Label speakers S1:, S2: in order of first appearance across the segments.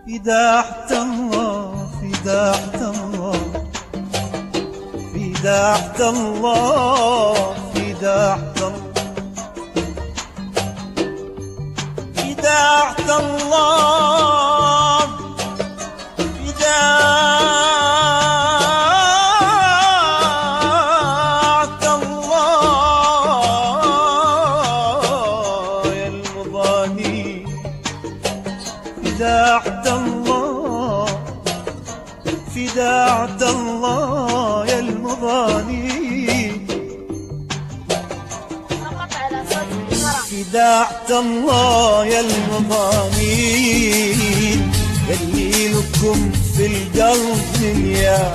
S1: فداحت الله فداحت الله فداحت الله فداحت الله فداحت الله فداحت الله يا المضاني فداحت الله فداحت الله يا المضاني فداحت الله يا المضامين يلي لكم في القلب مليان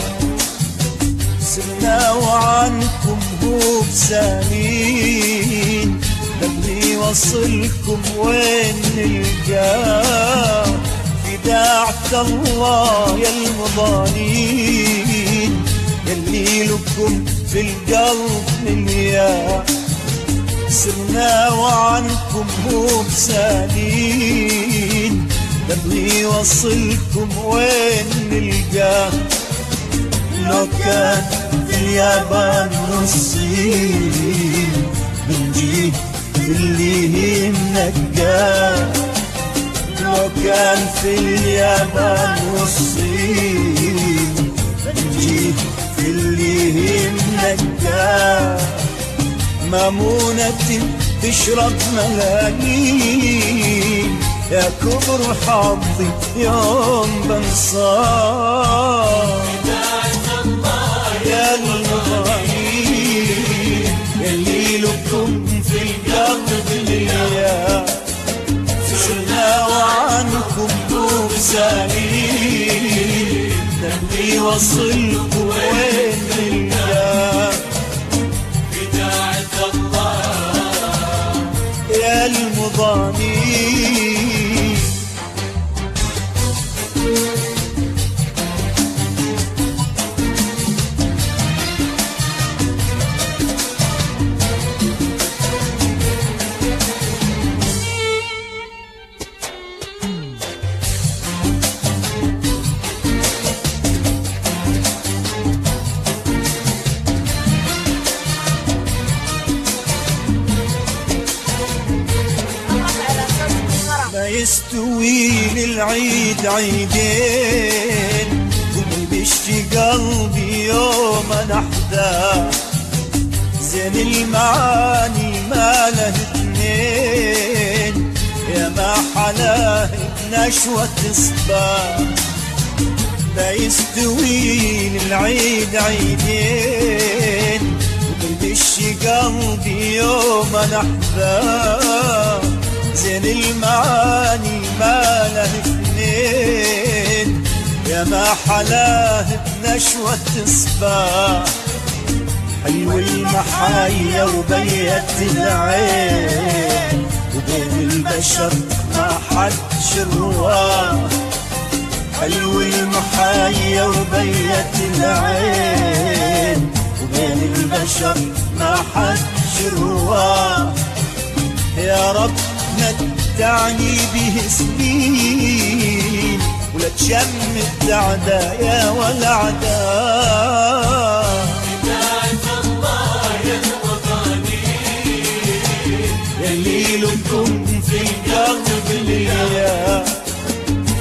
S1: سرنا وعنكم هو بسنين بدي وصلكم وين نلقاه فداحت الله يا المضانين يلي لكم في القلب مليان سرنا وعنكم مو بسالين نبغي وصلكم وين نلقاه لو كان في اليابان والصين بنجي في اللي منقاه لو كان في اليابان والصين بنجي في اللي منقاه مامونة تشرب ملايين يا كبر حظي يوم بنصار فداحت الله يا المضانين يلي لكم في القلب مليان سرنا وعنكم بسالين نبغي وصلكم وين نلقاه يا المضانين ما يستوي للعيد عيدين قومي بيشتي قلبي يوم نحداه زين المعاني ما له اثنين يا ما حلاه بنشوة صباح ما يستوي للعيد عيدين قومي بيشتي قلبي يوم نحداه زين المعاني ما له اثنين يا ما حلاه بنشوة صباح حلو المحايا وبيت العين وبين البشر ما حد شرواه حلو المحايا وبيت العين وبين البشر ما حد شرواه يا رب متعني به سنين ولا تشمت أعدايا ولا أعداء فداحت الله يا المضانين يلي لكم في القلب مليان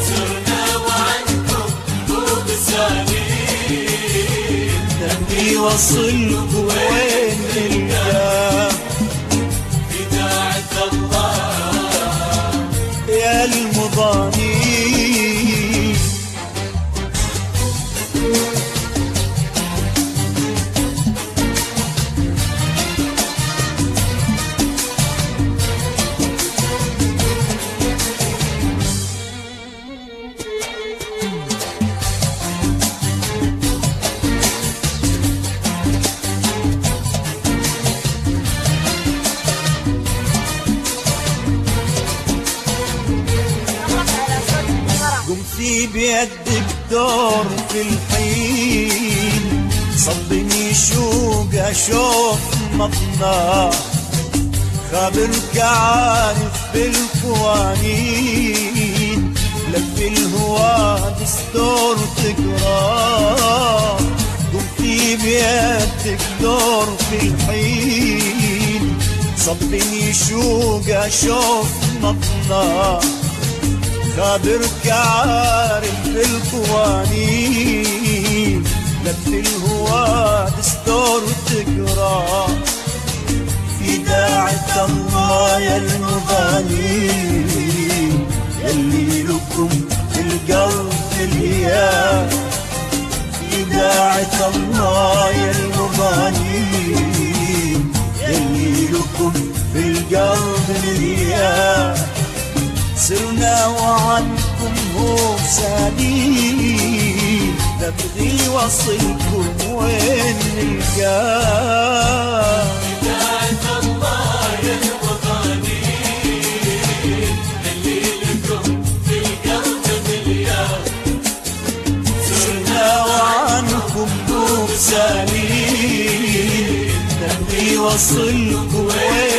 S1: سرنا وعنكم مو بسالين نبغي وصلكم وين نلقاه يا المضانين قمتي بيدك دور في الحين صبني شوق اشوف مطناه خابرك عارف بالقوانين، لف الهوى دستور تقراه، قم في بيدك دور في الحين، صبني شوق اشوف مطناه، خابرك عارف بالقوانين، لف الهوى دستور تقراه، في داعة الله يا المغالين، يلي لكم في القلب الياء، في داعة الله يا المغالين، يلي لكم في القلب الياء، سرنا وعنكم هو سالين، نبغي وصلكم وين نلقاه.
S2: بداية الله يا الوطنين، اللي لكم في القلب مليان،
S1: سرنا وعنكم هو سالين، نبغي وصلكم وين